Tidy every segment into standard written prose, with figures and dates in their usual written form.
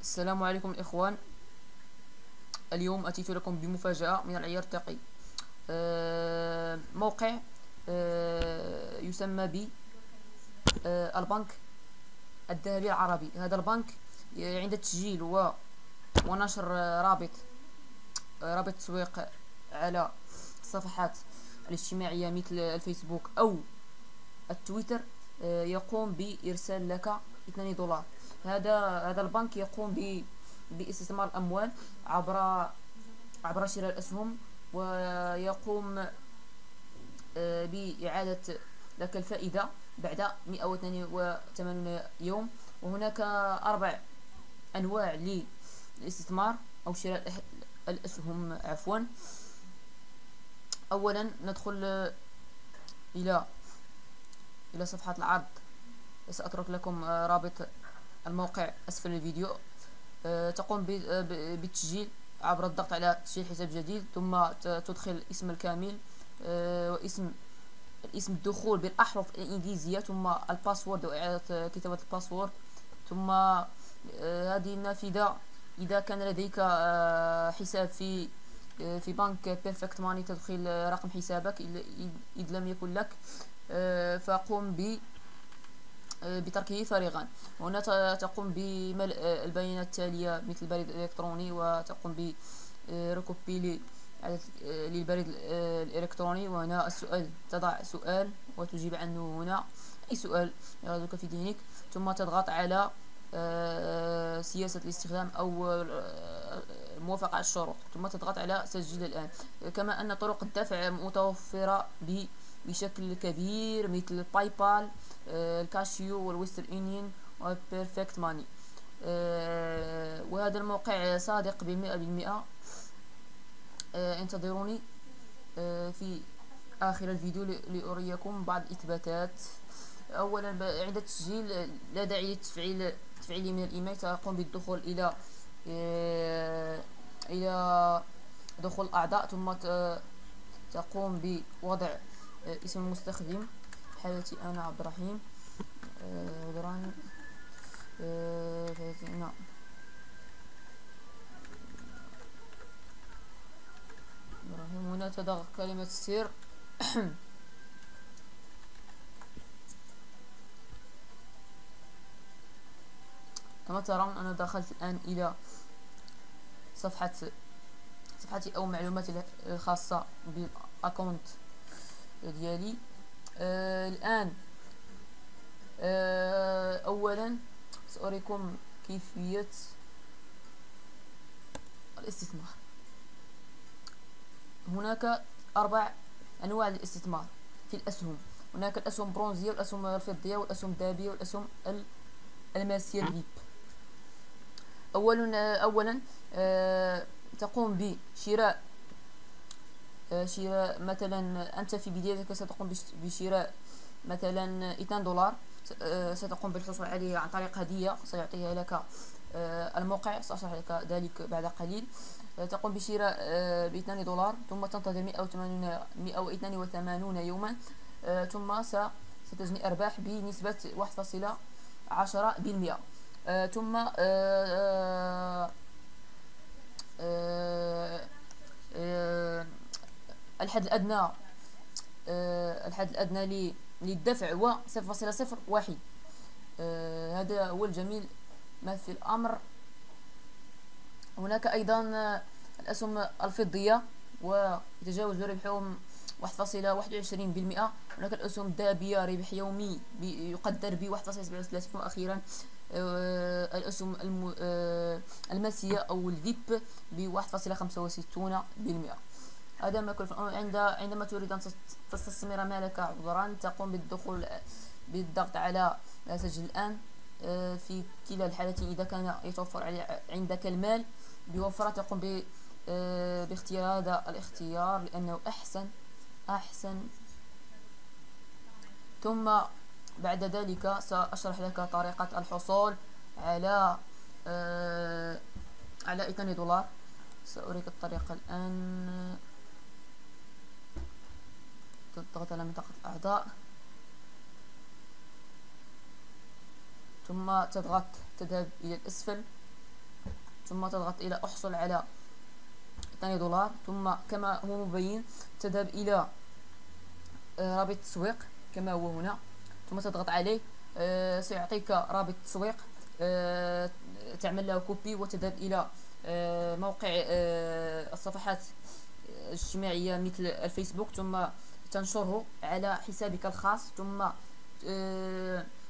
السلام عليكم الإخوان. اليوم أتيت لكم بمفاجأة من العيار التقي. موقع يسمى ب البنك الذهبي العربي. هذا البنك عند تسجيل ونشر رابط تسويق على الصفحات الاجتماعية مثل الفيسبوك أو التويتر يقوم بإرسال لك $2. هذا البنك يقوم باستثمار الأموال عبر شراء الأسهم، ويقوم بإعادة لك الفائدة بعد 182 يوم. وهناك 4 أنواع للاستثمار أو شراء الأسهم عفوا. أولا ندخل إلى صفحة العرض. سأترك لكم رابط الموقع أسفل الفيديو. تقوم بالتسجيل عبر الضغط على تسجيل حساب جديد، ثم تدخل الاسم الكامل واسم الدخول بالأحرف الإنجليزية، ثم الباسورد وإعادة كتابة الباسورد. ثم هذه النافذة إذا كان لديك حساب في بنك بيرفكت ماني تدخل رقم حسابك. إذ لم يكن لك فقم بتركه فارغا. هنا تقوم بملء البيانات التالية مثل البريد الإلكتروني، وتقوم بركوبي للبريد الإلكتروني. وهنا السؤال، تضع سؤال وتجيب عنه هنا أي سؤال يغيظك في دينك، ثم تضغط على سياسة الاستخدام أو الموافقة على الشروط، ثم تضغط على سجل الآن. كما أن طرق الدفع متوفرة بشكل كبير مثل باي بال، الكاشيو والويسترن يونيون وبيرفكت ماني. وهذا الموقع صادق ب100%. انتظروني في آخر الفيديو لأريكم بعض الإثباتات. أولا عند التسجيل لا داعي للتفعيل من الإيميل. تقوم بالدخول إلى دخول الأعضاء، ثم تقوم بوضع اسم المستخدم. حالتي أنا عبد الرحيم عبدراني. نعم. هنا تضغط كلمة السر. كما ترون أنا دخلت الآن إلى صفحتي أو معلوماتي الخاصة بالأكونت ديالي. الآن أولا سأريكم كيفية الاستثمار. هناك 4 أنواع للاستثمار في الأسهم. هناك الأسهم برونزية والأسهم الفضية والأسهم الذهبية والأسهم الماسية الفيب. أولا تقوم بشراء مثلا أنت في بدايتك ستقوم بشراء مثلا $2. ستقوم بالحصول عليه عن طريق هدية سيعطيها لك الموقع، سأشرح لك ذلك بعد قليل. تقوم بشراء $2 ثم تنتظر 182 يوما، ثم ستجني أرباح بنسبة 1.10%. ثم الحد الأدنى للدفع هو 0.01. هذا هو الجميل ما في الأمر. هناك أيضا الأسهم الفضية ويتجاوز ربحهم 1.21%. هناك الأسهم الذهبية ربح يومي يقدر ب 1.37. وأخيرا الأسهم الماسية أو الفيب ب 1.65%. هذا ما كل. عندما تريد أن تستثمر مالك عبرا تقوم بالضغط على سجل الآن. في كلا الحالتين إذا كان يتوفر عندك المال بوفرة تقوم باختيار هذا الاختيار لأنه أحسن. ثم بعد ذلك سأشرح لك طريقة الحصول على $2. سأريك الطريقة الآن. تضغط على منطقة الأعضاء، ثم تذهب إلى الأسفل ثم تضغط إلى احصل على 2 دولار، ثم كما هو مبين تذهب إلى رابط التسويق كما هو هنا، ثم تضغط عليه. سيعطيك رابط التسويق، تعمل له كوبي وتذهب إلى موقع الصفحات الاجتماعية مثل الفيسبوك، ثم تنشره على حسابك الخاص، ثم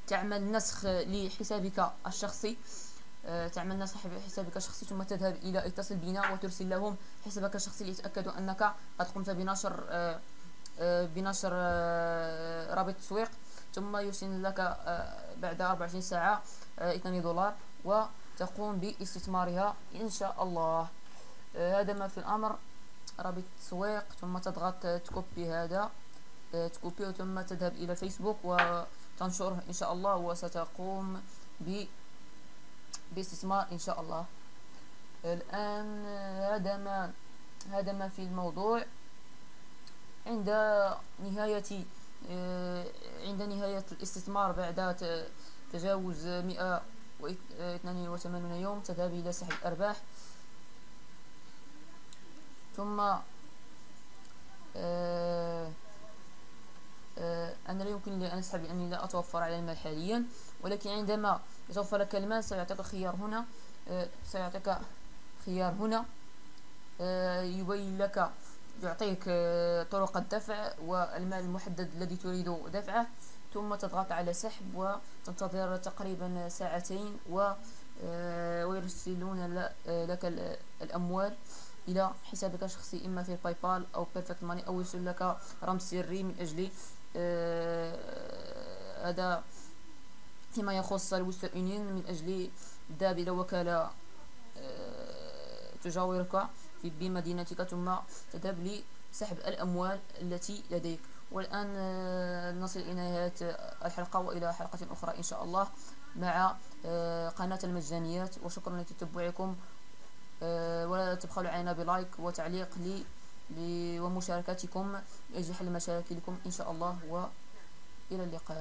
تعمل نسخ لحسابك الشخصي، ثم تذهب إلى اتصل بنا وترسل لهم حسابك الشخصي ليتأكدوا أنك قد قمت بنشر رابط التسويق، ثم يرسل لك بعد 24 ساعة 2 دولار وتقوم باستثمارها إن شاء الله. هذا ما في الأمر. رابط التسويق، ثم تضغط تكوبي هذا، ثم تذهب إلى فيسبوك وتنشره إن شاء الله، وستقوم باستثمار إن شاء الله. الآن هذا ما في الموضوع. عند نهاية الاستثمار بعد تجاوز 182 يوم تذهب إلى سحب الأرباح. ثم أنا لا يمكن لي أن أسحب لأني لا أتوفر على المال حاليا، ولكن عندما يتوفر لك المال سيعطيك خيار هنا، يبين لك، يعطيك طرق الدفع والمال المحدد الذي تريد دفعه، ثم تضغط على سحب وتنتظر تقريبا ساعتين ويرسلون لك الأموال إلى حسابك الشخصي، إما في باي بال أو بيرفكت ماني، أو يرسل لك رمز سري من أجل هذا فيما يخص الويسترن يونيون، من أجل الذهاب إلى وكالة تجاورك بمدينتك، ثم تذهب لسحب الأموال التي لديك. والآن نصل إلى نهاية الحلقة، وإلى حلقة أخرى إن شاء الله مع قناة المجانيات، وشكرا لتتبعكم، ولا تبخلوا علينا بلايك وتعليق ومشاركتكم لأجل حل مشاكلكم إن شاء الله، وإلى اللقاء.